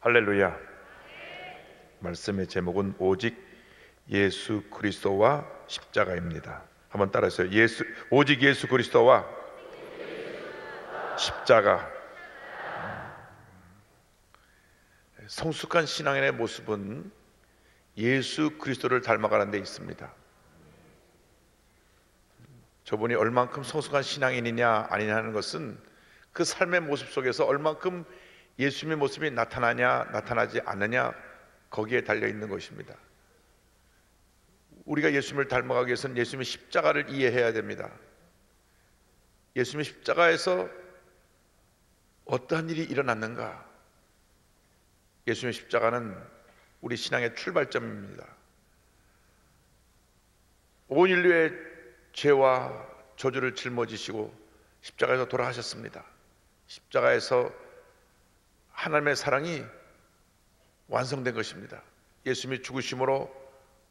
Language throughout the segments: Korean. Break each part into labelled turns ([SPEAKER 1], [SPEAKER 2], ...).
[SPEAKER 1] 할렐루야. 말씀의 제목은 오직 예수 그리스도와 십자가입니다. 한번 따라하세요. 오직 예수 그리스도와 십자가. 성숙한 신앙인의 모습은 예수 그리스도를 닮아가는 데 있습니다. 저분이 얼만큼 성숙한 신앙인이냐 아니냐 하는 것은 그 삶의 모습 속에서 얼만큼 예수님의 모습이 나타나냐 나타나지 않느냐 거기에 달려 있는 것입니다. 우리가 예수님을 닮아가기 위해서는 예수님의 십자가를 이해해야 됩니다. 예수님의 십자가에서 어떠한 일이 일어났는가? 예수님의 십자가는 우리 신앙의 출발점입니다. 온 인류의 죄와 저주를 짊어지시고 십자가에서 돌아가셨습니다. 십자가에서 하나님의 사랑이 완성된 것입니다. 예수님이 죽으심으로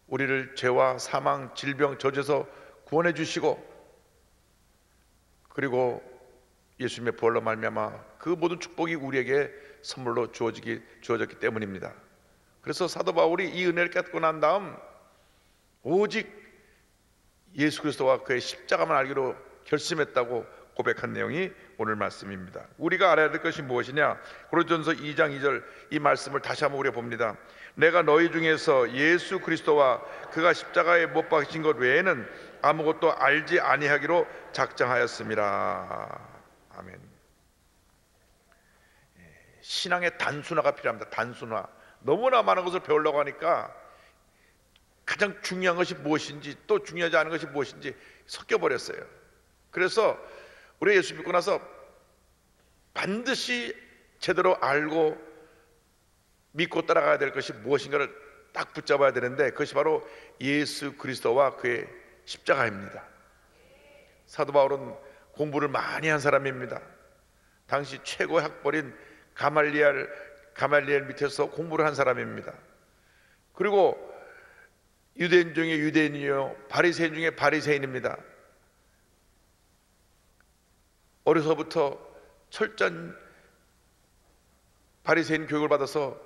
[SPEAKER 1] 우리를 죄와 사망, 질병, 저주에서 구원해 주시고, 그리고 예수님의 부활로 말미암아 그 모든 축복이 우리에게 선물로 주어졌기 때문입니다. 그래서 사도 바울이 이 은혜를 깨닫고 난 다음 오직 예수 그리스도와 그의 십자가만 알기로 결심했다고 고백한 내용이 오늘 말씀입니다. 우리가 알아야 될 것이 무엇이냐? 고린도전서 2장 2절 이 말씀을 다시 한번 우리가 봅니다. 내가 너희 중에서 예수 그리스도와 그가 십자가에 못 박히신 것 외에는 아무것도 알지 아니하기로 작정하였습니다. 아멘. 신앙의 단순화가 필요합니다. 단순화. 너무나 많은 것을 배우려고 하니까 가장 중요한 것이 무엇인지 또 중요하지 않은 것이 무엇인지 섞여버렸어요. 그래서 우리 예수 믿고 나서 반드시 제대로 알고 믿고 따라가야 될 것이 무엇인가를 딱 붙잡아야 되는데, 그것이 바로 예수 그리스도와 그의 십자가입니다. 사도 바울은 공부를 많이 한 사람입니다. 당시 최고의 학벌인 가말리엘 밑에서 공부를 한 사람입니다. 그리고 유대인 중에 유대인이요 바리새인 중에 바리새인입니다. 어려서부터 철저한 바리새인 교육을 받아서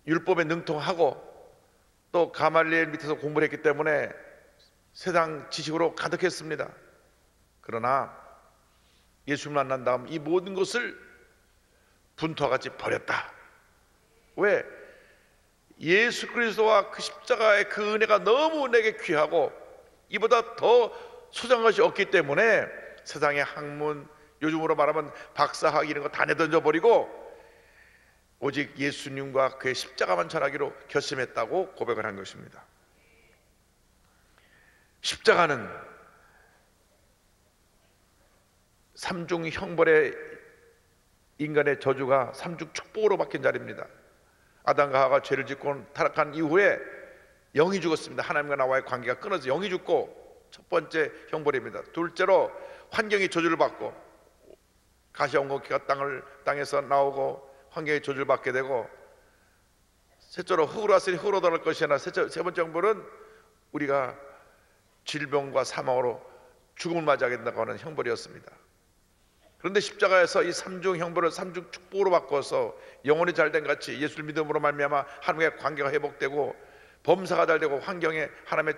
[SPEAKER 1] 율법에 능통하고 또 가말리엘 밑에서 공부를 했기 때문에 세상 지식으로 가득했습니다. 그러나 예수를 만난 다음 이 모든 것을 분투와 같이 버렸다. 왜? 예수 그리스도와 그 십자가의 그 은혜가 너무 내게 귀하고 이보다 더 소중한 것이 없기 때문에 세상의 학문, 요즘으로 말하면 박사학 이런 거 다 내던져 버리고 오직 예수님과 그의 십자가만 전하기로 결심했다고 고백을 한 것입니다. 십자가는 삼중 형벌의 인간의 저주가 삼중 축복으로 바뀐 자리입니다. 아담과 하와가 죄를 짓고 타락한 이후에 영이 죽었습니다. 하나님과 나와의 관계가 끊어져 영이 죽고 첫 번째 형벌입니다. 둘째로 환경이 저주를 받고 가시온곡기가 땅에서 나오고 환경의 저주를 받게 되고, 셋째로 흙으로 왔으니 흙으로 돌아갈 것이나 세 번째 형벌은 우리가 질병과 사망으로 죽음을 맞이하게 된다고 하는 형벌이었습니다. 그런데 십자가에서 이 삼중 형벌을 삼중 축복으로 바꿔서 영혼이 잘된 같이 예수를 믿음으로 말미암아 하나님과의 관계가 회복되고 범사가 잘되고 환경에 하나님의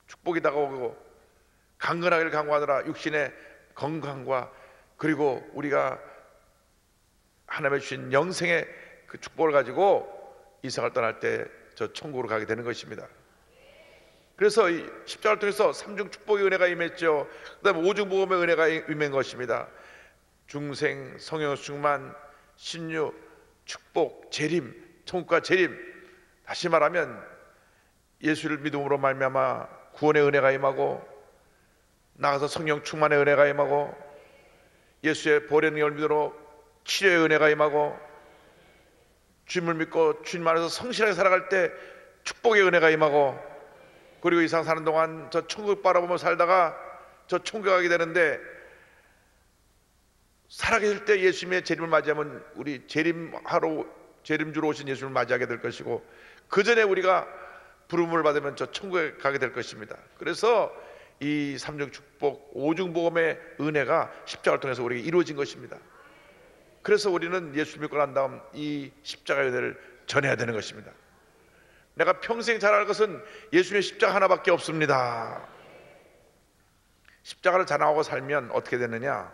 [SPEAKER 1] 축복이 다가오고 강건하기를 강구하느라 육신의 건강과 그리고 우리가 하나님의 주신 영생의 그 축복을 가지고 이 세상을 떠날 때 저 천국으로 가게 되는 것입니다. 그래서 이 십자가를 통해서 삼중 축복의 은혜가 임했죠. 그 다음에 오중 복음의 은혜가 임한 것입니다. 중생, 성령 충만, 신유, 축복, 재림, 천국과 재림. 다시 말하면 예수를 믿음으로 말미암아 구원의 은혜가 임하고 나가서 성령 충만의 은혜가 임하고 예수의 보혈의 능력을 믿음으로 치료의 은혜가 임하고 주님을 믿고 주님 안에서 성실하게 살아갈 때 축복의 은혜가 임하고, 그리고 이 세상 사는 동안 저 천국 바라보며 살다가 저 천국에 가게 되는데, 살아계실 때 예수님의 재림을 맞이하면 우리 재림주로 오신 예수님을 맞이하게 될 것이고, 그 전에 우리가 부름을 받으면 저 천국에 가게 될 것입니다. 그래서 이 삼중 축복, 오중 복음의 은혜가 십자가를 통해서 우리에게 이루어진 것입니다. 그래서 우리는 예수 믿고 난 다음 이 십자가의 은혜를 전해야 되는 것입니다. 내가 평생 잘할 것은 예수님의 십자가 하나밖에 없습니다. 십자가를 자랑하고 살면 어떻게 되느냐?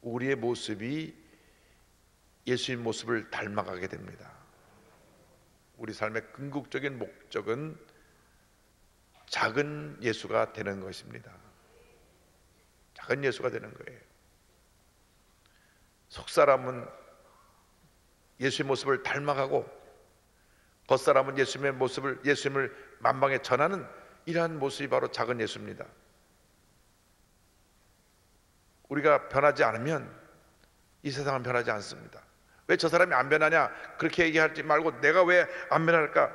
[SPEAKER 1] 우리의 모습이 예수님 모습을 닮아가게 됩니다. 우리 삶의 궁극적인 목적은 작은 예수가 되는 것입니다. 작은 예수가 되는 거예요. 속사람은 예수의 모습을 닮아가고 겉사람은 예수님의 모습을, 예수님을 만방에 전하는 이러한 모습이 바로 작은 예수입니다. 우리가 변하지 않으면 이 세상은 변하지 않습니다. 왜 저 사람이 안 변하냐 그렇게 얘기하지 말고 내가 왜 안 변할까?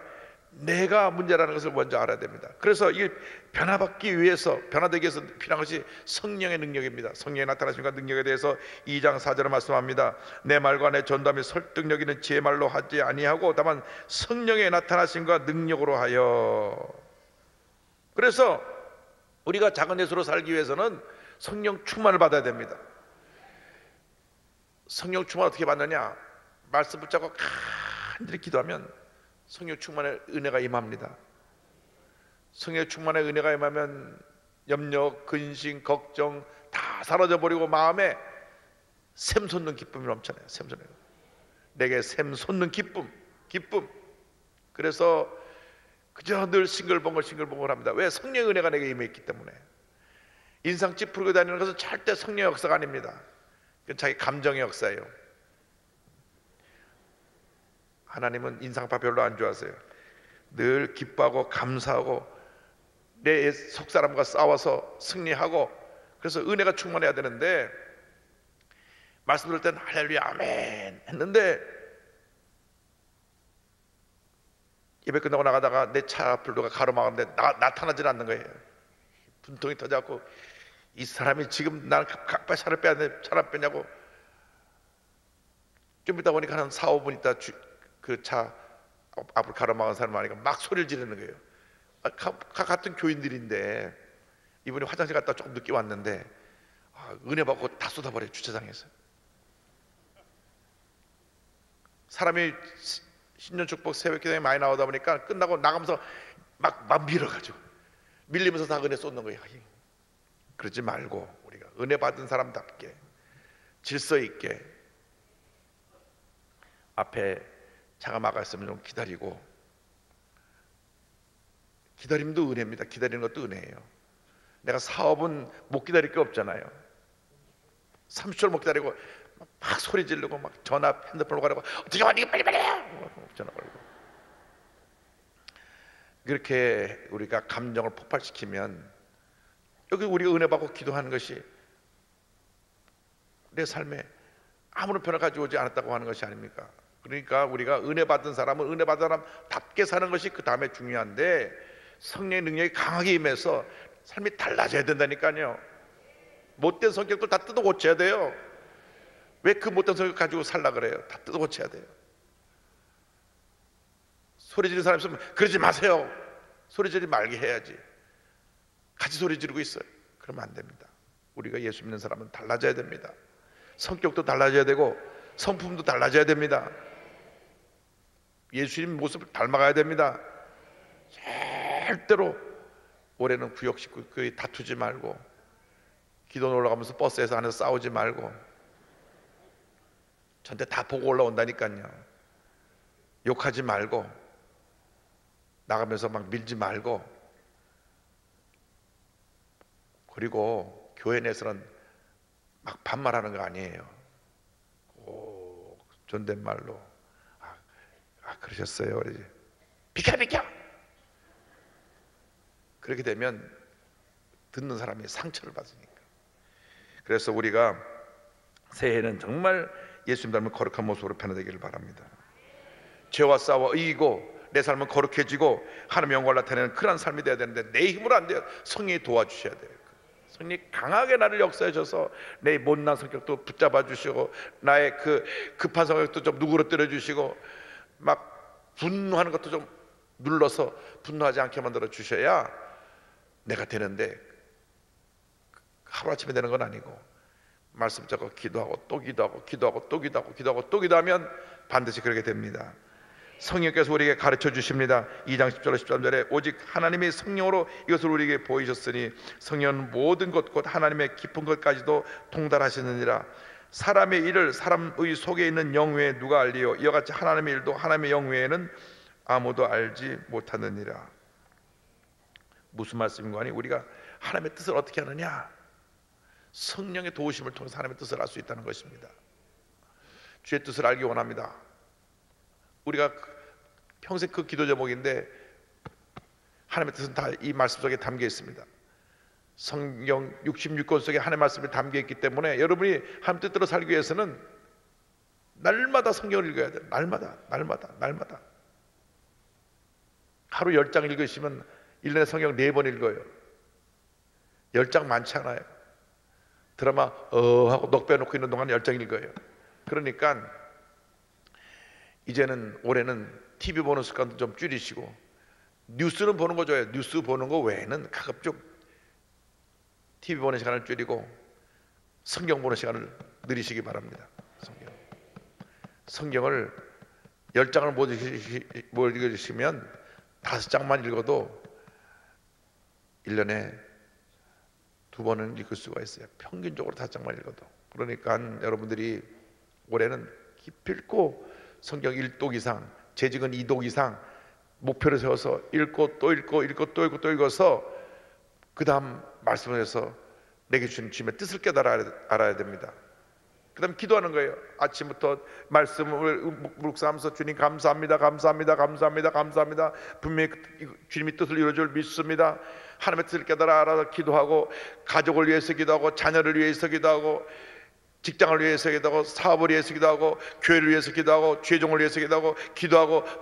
[SPEAKER 1] 내가 문제라는 것을 먼저 알아야 됩니다. 그래서 이 변화받기 위해서, 변화되기 위해서 필요한 것이 성령의 능력입니다. 성령의 나타나심과 능력에 대해서 2장 4절에 말씀합니다. 내 말과 내 전담이 설득력 있는 제 말로 하지 아니하고 다만 성령의 나타나심과 능력으로 하여. 그래서 우리가 작은 예수로 살기 위해서는 성령 충만을 받아야 됩니다. 성령 충만 어떻게 받느냐? 말씀 붙잡고 간절히 기도하면 성령 충만의 은혜가 임합니다. 성령 충만의 은혜가 임하면 염려, 근심, 걱정 다 사라져버리고 마음에 샘 솟는 기쁨이 넘쳐나요. 샘 솟는, 내게 샘 솟는 기쁨. 그래서 그저 늘 싱글벙글 합니다. 왜? 성령의 은혜가 내게 임했기 때문에. 인상 찌푸리고 다니는 것은 절대 성령의 역사가 아닙니다. 그건 자기 감정의 역사예요. 하나님은 인상파 별로 안 좋아하세요. 늘 기뻐하고 감사하고 내 속사람과 싸워서 승리하고, 그래서 은혜가 충만해야 되는데 말씀 들을 땐 할렐루야 아멘 했는데 예배 끝나고 나가다가 내 차 앞을 누가 가로막았는데 나타나질 않는 거예요. 분통이 터져갖고 이 사람이 지금 나는 각발 차를 빼야 돼, 차를 빼냐고. 좀 있다 보니까 한 4, 5분 있다 그 차 앞을 가로막은 사람 많으니까 막 소리를 지르는 거예요. 같은 교인들인데 이분이 화장실 갔다 조금 늦게 왔는데 은혜 받고 다 쏟아버려요. 주차장에서. 사람이 신년축복 새벽기도에 많이 나오다 보니까 끝나고 나가면서 막 밀어가지고 밀리면서 다 은혜 쏟는 거예요. 그러지 말고 우리가 은혜 받은 사람답게 질서 있게 앞에 차가 막았으면 좀 기다리고, 기다림도 은혜입니다. 기다리는 것도 은혜예요. 내가 사업은 못 기다릴 게 없잖아요. 30초를 못 기다리고 막 소리 지르고 막 핸드폰으로 가라고 어떻게 왔니 빨리 전화 걸고. 그렇게 우리가 감정을 폭발시키면 여기 우리가 은혜 받고 기도하는 것이 내 삶에 아무런 변화 가져오지 않았다고 하는 것이 아닙니까? 그러니까 우리가 은혜 받은 사람은 은혜 받은 사람답게 사는 것이 그 다음에 중요한데 성령의 능력이 강하게 임해서 삶이 달라져야 된다니까요. 못된 성격도 다 뜯어 고쳐야 돼요. 왜 그 못된 성격 가지고 살라 그래요? 다 뜯어 고쳐야 돼요. 소리 지르는 사람 있으면 그러지 마세요. 소리 지르지 말게 해야지. 같이 소리 지르고 있어요. 그러면 안 됩니다. 우리가 예수 믿는 사람은 달라져야 됩니다. 성격도 달라져야 되고 성품도 달라져야 됩니다. 예수님 모습을 닮아가야 됩니다. 절대로 올해는 구역 식구끼리 다투지 말고, 기도 올라가면서 버스에서 안에서 싸우지 말고, 전체 다 보고 올라온다니까요. 욕하지 말고, 나가면서 막 밀지 말고, 그리고 교회 내에서는 막 반말하는 거 아니에요. 존댓말로 그러셨어요. 그러지. 비켜. 그렇게 되면 듣는 사람이 상처를 받으니까. 그래서 우리가 새해에는 정말 예수님 닮은 거룩한 모습으로 변화되기를 바랍니다. 죄와 싸워 이기고 내 삶은 거룩해지고 하나님의 영광을 나타내는 그런 삶이 돼야 되는데 내 힘으로 안 돼요. 성령이 도와주셔야 돼요. 성령이 강하게 나를 역사해 줘서 내 못난 성격도 붙잡아 주시고 나의 그 급한 성격도 좀 누그러뜨려 주시고 막 분노하는 것도 좀 눌러서 분노하지 않게 만들어 주셔야 내가 되는데 하루아침에 되는 건 아니고 말씀 잡고 기도하고 또 기도하고 기도하고 또 기도하고 기도하고 또 기도하면 반드시 그렇게 됩니다. 성령께서 우리에게 가르쳐 주십니다. 2장 10절 13절에 오직 하나님이 성령으로 이것을 우리에게 보이셨으니 성령은 모든 것 곧 하나님의 깊은 것까지도 통달하시느니라. 사람의 일을 사람의 속에 있는 영 외에 누가 알리요? 이와 같이 하나님의 일도 하나님의 영 외에는 아무도 알지 못하느니라. 무슨 말씀인가 하니 우리가 하나님의 뜻을 어떻게 하느냐? 성령의 도우심을 통해서 하나님의 뜻을 알 수 있다는 것입니다. 주의 뜻을 알기 원합니다. 우리가 평생 그 기도 제목인데 하나님의 뜻은 다 이 말씀 속에 담겨 있습니다. 성경 66권 속에 하나님의 말씀이 담겨 있기 때문에 여러분이 하나님 뜻대로 살기 위해서는 날마다 성경을 읽어야 돼요. 날마다 하루 10장 읽으시면 1년에 성경 4번 읽어요. 10장 많지 않아요. 드라마 하고 넋 빼놓고 있는 동안 10장 읽어요. 그러니까 이제는 올해는 TV 보는 습관도 좀 줄이시고 뉴스는 보는 거 좋아요. 뉴스 보는 거 외에는 가급적 TV 보는 시간을 줄이고 성경 보는 시간을 늘리시기 바랍니다. 성경을 10장을 못 읽으시면 5장만 읽어도 1년에 2번은 읽을 수가 있어요. 평균적으로 5장만 읽어도. 그러니까 여러분들이 올해는 기필코 성경 1독 이상, 재직은 2독 이상 목표를 세워서 읽고 또 읽고 또 읽어서 그 다음 말씀을 해서 내게 주신 주님의 뜻을 알아야 됩니다. 그 다음 기도하는 거예요. 아침부터 말씀을 묵상하면서 주님 감사합니다. 분명히 주님이 뜻을 이루어 줄 믿습니다. 하나님의 뜻을 깨달아 알아서 기도하고 가족을 위해서 기도하고 자녀를 위해서 기도하고 직장을 위해서 기도하고 사업을 위해서 기도하고 교회를 위해서 기도하고 죄종을 위해서 기도하고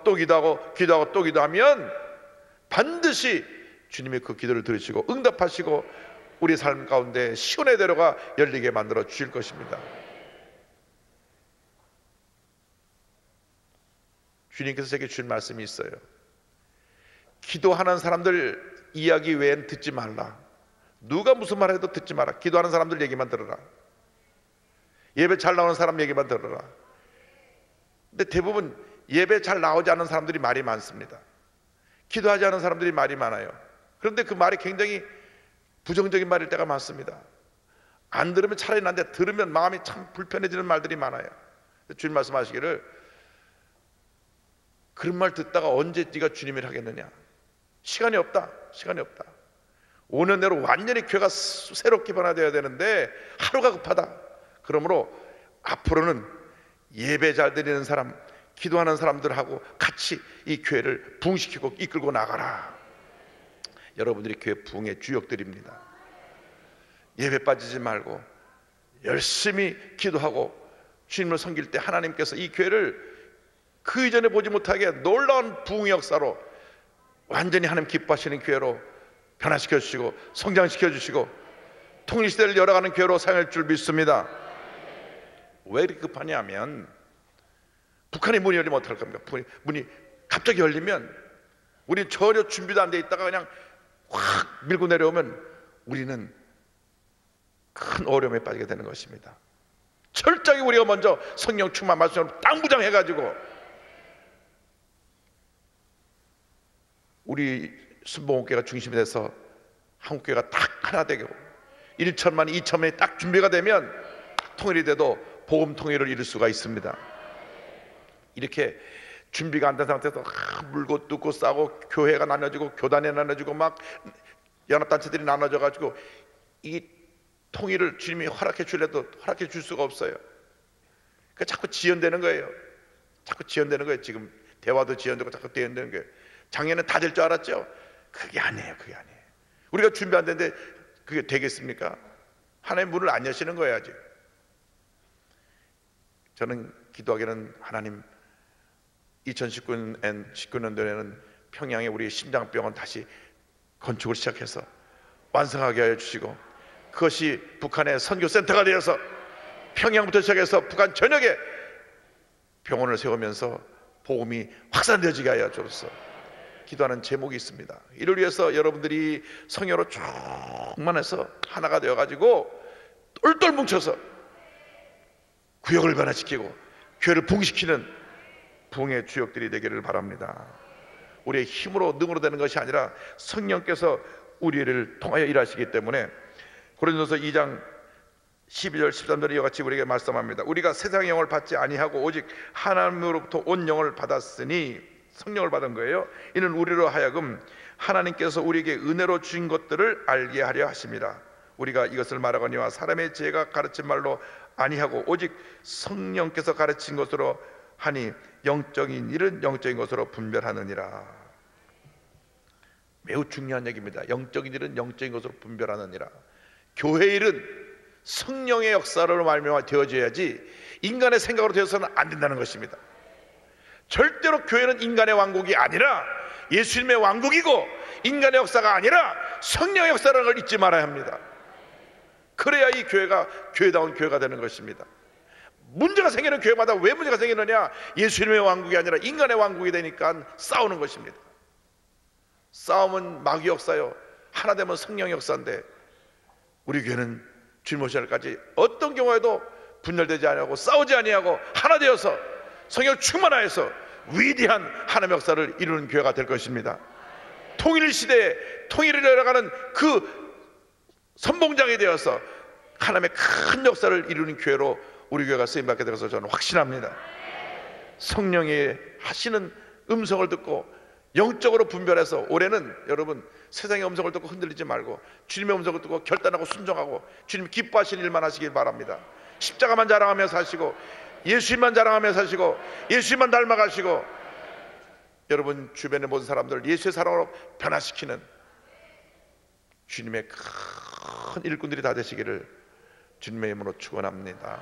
[SPEAKER 1] 또 기도하면 반드시 주님의 그 기도를 들으시고 응답하시고 우리 삶 가운데 시온의 대로가 열리게 만들어 주실 것입니다. 주님께서 제게 주신 말씀이 있어요. 기도하는 사람들 이야기 외엔 듣지 말라. 누가 무슨 말 해도 듣지 마라. 기도하는 사람들 얘기만 들어라. 예배 잘 나오는 사람 얘기만 들어라. 근데 대부분 예배 잘 나오지 않는 사람들이 말이 많습니다. 기도하지 않는 사람들이 말이 많아요. 그런데 그 말이 굉장히 부정적인 말일 때가 많습니다. 안 들으면 차라리 난데 들으면 마음이 참 불편해지는 말들이 많아요. 주님 말씀하시기를 그런 말 듣다가 언제 네가 주님을 하겠느냐. 시간이 없다. 5년 내로 완전히 교회가 새롭게 변화되어야 되는데 하루가 급하다. 그러므로 앞으로는 예배 잘 드리는 사람, 기도하는 사람들하고 같이 이 교회를 부흥시키고 이끌고 나가라. 여러분들이 교회 부흥의 주역들입니다. 예배 빠지지 말고 열심히 기도하고 주님을 섬길 때 하나님께서 이 교회를 그 이전에 보지 못하게 놀라운 부흥의 역사로 완전히 하나님 기뻐하시는 교회로 변화시켜 주시고 성장시켜 주시고 통일시대를 열어가는 교회로 사용할 줄 믿습니다. 왜 이렇게 급하냐면 북한이 문이 열리면 어떡할 겁니까? 문이 갑자기 열리면 우리는 전혀 준비도 안 돼 있다가 그냥 확 밀고 내려오면 우리는 큰 어려움에 빠지게 되는 것입니다. 철저히 우리가 먼저 성령 충만 말씀으로 땅부장해가지고 우리 순복음교회가 중심이 돼서 한국교회가 딱 하나 되고 1천만 2천만이 딱 준비가 되면 통일이 돼도 복음 통일을 이룰 수가 있습니다. 이렇게 준비가 안 된 상태에서 물고 뜯고 싸고 교회가 나눠지고 교단이 나눠지고 막 연합단체들이 나눠져가지고 이 통일을 주님이 허락해 주려도 허락해 줄 수가 없어요. 그러니까 자꾸 지연되는 거예요. 지금 대화도 지연되고 자꾸 지연되는 거예요. 작년에 다 될 줄 알았죠? 그게 아니에요. 우리가 준비 안 됐는데 그게 되겠습니까? 하나님 문을 안 여시는 거예요. 아직. 저는 기도하기는 하나님 2019년도에는 평양에 우리 심장병원 다시 건축을 시작해서 완성하게 하여 주시고 그것이 북한의 선교센터가 되어서 평양부터 시작해서 북한 전역에 병원을 세우면서 복음이 확산되어지게 하여 주옵소서. 기도하는 제목이 있습니다. 이를 위해서 여러분들이 성령으로 충만해서 하나가 되어가지고 똘똘 뭉쳐서 구역을 변화시키고 교회를 부흥시키는 부흥의 주역들이 되기를 바랍니다. 우리의 힘으로 능으로 되는 것이 아니라 성령께서 우리를 통하여 일하시기 때문에 고린도서 2장 12절 13절에 이와 같이 우리에게 말씀합니다. 우리가 세상의 영을 받지 아니하고 오직 하나님으로부터 온 영을 받았으니, 성령을 받은 거예요. 이는 우리로 하여금 하나님께서 우리에게 은혜로 주신 것들을 알게 하려 하십니다. 우리가 이것을 말하거니와 사람의 지혜가 가르친 말로 아니하고 오직 성령께서 가르친 것으로 하니 영적인 일은 영적인 것으로 분별하느니라. 매우 중요한 얘기입니다. 영적인 일은 영적인 것으로 분별하느니라. 교회 일은 성령의 역사로 말미암아 되어져야지 인간의 생각으로 되어서는 안 된다는 것입니다. 절대로 교회는 인간의 왕국이 아니라 예수님의 왕국이고, 인간의 역사가 아니라 성령의 역사라는 걸 잊지 말아야 합니다. 그래야 이 교회가 교회다운 교회가 되는 것입니다. 문제가 생기는 교회마다 왜 문제가 생기느냐? 예수님의 왕국이 아니라 인간의 왕국이 되니까 싸우는 것입니다. 싸움은 마귀 역사요, 하나 되면 성령의 역사인데, 우리 교회는 주님 오실 날까지 어떤 경우에도 분열되지 아니하고 싸우지 아니하고 하나 되어서 성령 충만하여서 위대한 하나님의 역사를 이루는 교회가 될 것입니다. 통일 시대에 통일을 이뤄가는 그 선봉장이 되어서 하나님의 큰 역사를 이루는 교회로 우리 교회가 쓰임받게 되어서 저는 확신합니다. 성령이 하시는 음성을 듣고 영적으로 분별해서, 올해는 여러분 세상의 음성을 듣고 흔들리지 말고 주님의 음성을 듣고 결단하고 순종하고 주님 기뻐하시는 일만 하시길 바랍니다. 십자가만 자랑하며 사시고 예수님만 자랑하며 사시고 예수님만 닮아가시고 여러분 주변의 모든 사람들을 예수의 사랑으로 변화시키는 주님의 큰 일꾼들이 다 되시기를 주님의 이름으로 축원합니다.